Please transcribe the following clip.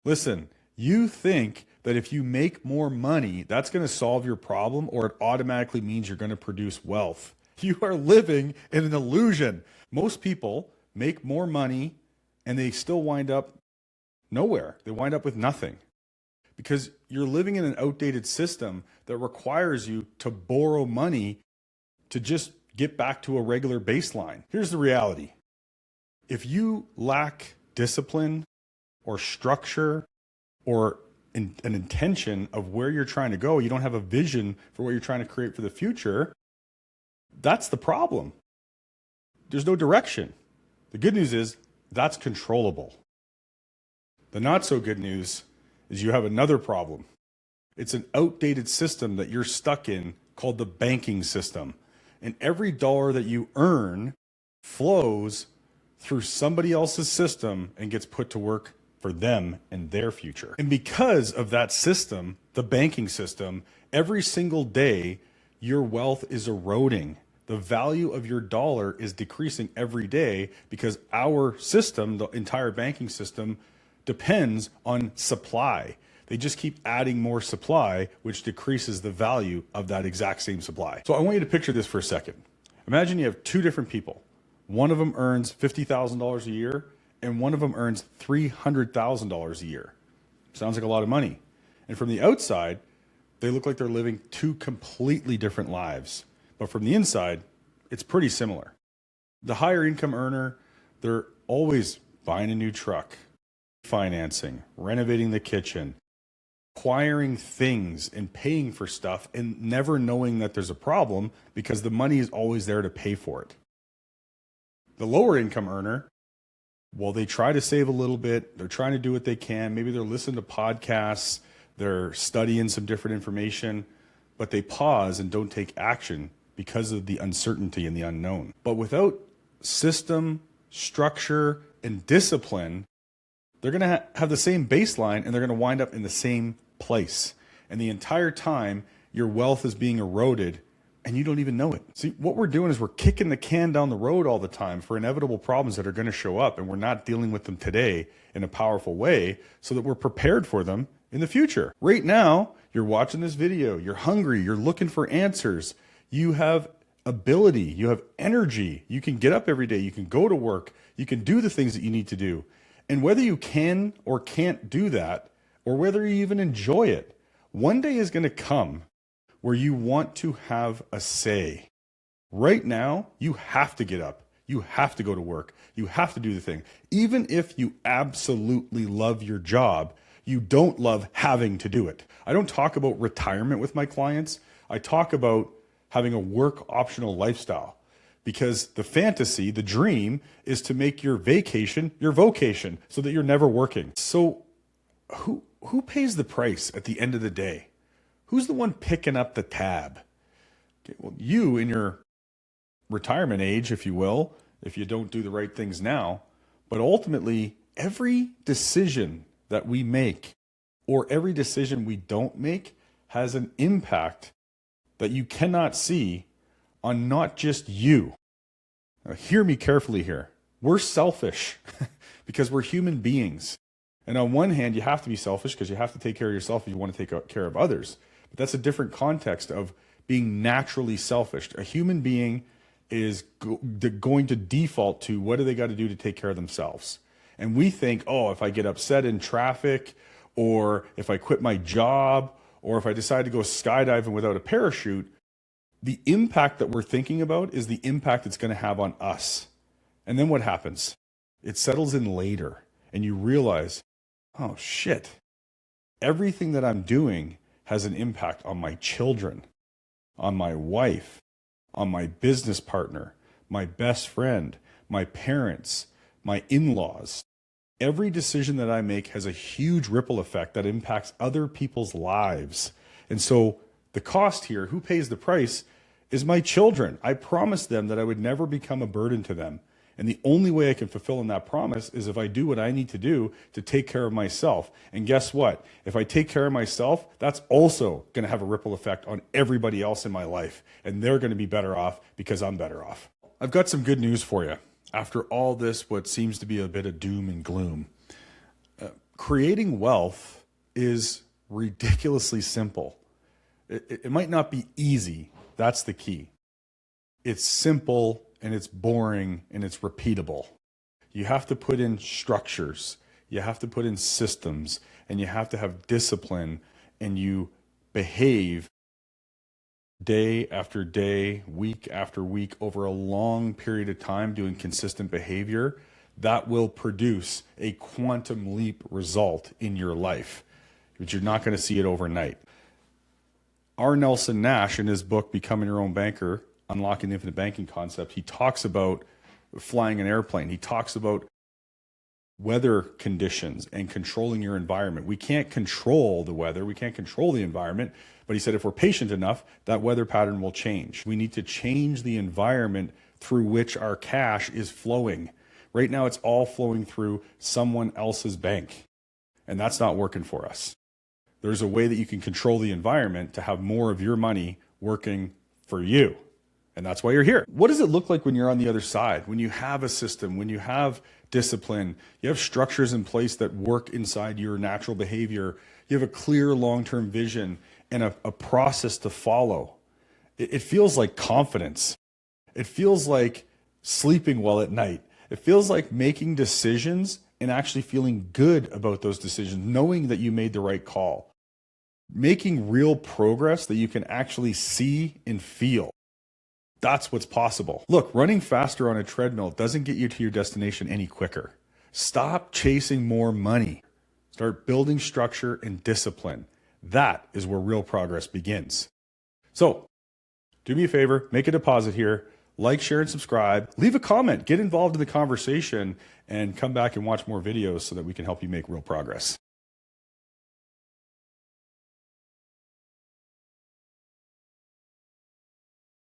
Listen, you think that if you make more money, that's going to solve your problem, or it automatically means you're going to produce wealth. You are living in an illusion. Most people make more money and they still wind up nowhere. They wind up with nothing because you're living in an outdated system that requires you to borrow money to just get back to a regular baseline. Here's the reality. If you lack discipline or structure or an intention of where you're trying to go, you don't have a vision for what you're trying to create for the future, that's the problem. There's no direction. The good news is that's controllable. The not so good news is you have another problem. It's an outdated system that you're stuck in called the banking system. And every dollar that you earn flows through somebody else's system and gets put to work for them and their future. And because of that system, the banking system, every single day, your wealth is eroding. The value of your dollar is decreasing every day because our system, the entire banking system, depends on supply. They just keep adding more supply, which decreases the value of that exact same supply. So I want you to picture this for a second. Imagine you have two different people. One of them earns $50,000 a year, and one of them earns $300,000 a year. Sounds like a lot of money. And from the outside, they look like they're living two completely different lives. But from the inside, it's pretty similar. The higher income earner, they're always buying a new truck, financing, renovating the kitchen, acquiring things and paying for stuff and never knowing that there's a problem because the money is always there to pay for it. The lower income earner, well, they try to save a little bit. They're trying to do what they can. Maybe they're listening to podcasts. They're studying some different information, but they pause and don't take action because of the uncertainty and the unknown. But without system, structure, and discipline, they're going to have the same baseline and they're going to wind up in the same place. And the entire time, your wealth is being eroded and you don't even know it. See, what we're doing is we're kicking the can down the road all the time for inevitable problems that are going to show up, and we're not dealing with them today in a powerful way so that we're prepared for them in the future. Right now, you're watching this video, you're hungry, you're looking for answers. You have ability, you have energy. You can get up every day, you can go to work, you can do the things that you need to do. And whether you can or can't do that, or whether you even enjoy it, one day is going to come where you want to have a say. Right now, you have to get up. You have to go to work. You have to do the thing. Even if you absolutely love your job, you don't love having to do it. I don't talk about retirement with my clients. I talk about having a work optional lifestyle, because the fantasy, the dream, is to make your vacation your vocation so that you're never working. So who pays the price at the end of the day? Who's the one picking up the tab? Okay, well, you in your retirement age, if you will, if you don't do the right things now. But ultimately, every decision that we make or every decision we don't make has an impact that you cannot see on not just you. Now, hear me carefully here. We're selfish because we're human beings. And on one hand, you have to be selfish because you have to take care of yourself if you want to take care of others. But that's a different context of being naturally selfish. A human being is going to default to what do they got to do to take care of themselves. And we think, oh, if I get upset in traffic, or if I quit my job, or if I decide to go skydiving without a parachute, the impact that we're thinking about is the impact it's going to have on us. And then what happens? It settles in later and you realize, oh shit, everything that I'm doing has an impact on my children, on my wife, on my business partner, my best friend, my parents, my in-laws. Every decision that I make has a huge ripple effect that impacts other people's lives. And so the cost here, who pays the price, is my children. I promised them that I would never become a burden to them. And the only way I can fulfill in that promise is if I do what I need to do to take care of myself. And guess what? If I take care of myself, that's also going to have a ripple effect on everybody else in my life. And they're going to be better off because I'm better off. I've got some good news for you. After all this, what seems to be a bit of doom and gloom, Creating wealth is ridiculously simple. It might not be easy. That's the key. It's simple and it's boring and it's repeatable. You have to put in structures, you have to put in systems, and you have to have discipline, and you behave day after day, week after week, over a long period of time doing consistent behavior. That will produce a quantum leap result in your life, but you're not going to see it overnight. R. Nelson Nash, in his book, Becoming Your Own Banker, Unlocking the Infinite Banking Concept, he talks about flying an airplane. He talks about weather conditions and controlling your environment. We can't control the weather. We can't control the environment. But he said if we're patient enough, that weather pattern will change. We need to change the environment through which our cash is flowing. Right now, it's all flowing through someone else's bank. And that's not working for us. There's a way that you can control the environment to have more of your money working for you. And that's why you're here. What does it look like when you're on the other side? When you have a system, when you have discipline, you have structures in place that work inside your natural behavior, you have a clear long-term vision and a process to follow. It feels like confidence. It feels like sleeping well at night. It feels like making decisions and actually feeling good about those decisions, knowing that you made the right call. Making real progress that you can actually see and feel. That's what's possible. Look, running faster on a treadmill doesn't get you to your destination any quicker. Stop chasing more money. Start building structure and discipline. That is where real progress begins. So, do me a favor, make a deposit here, like, share, and subscribe. Leave a comment, get involved in the conversation, and come back and watch more videos so that we can help you make real progress.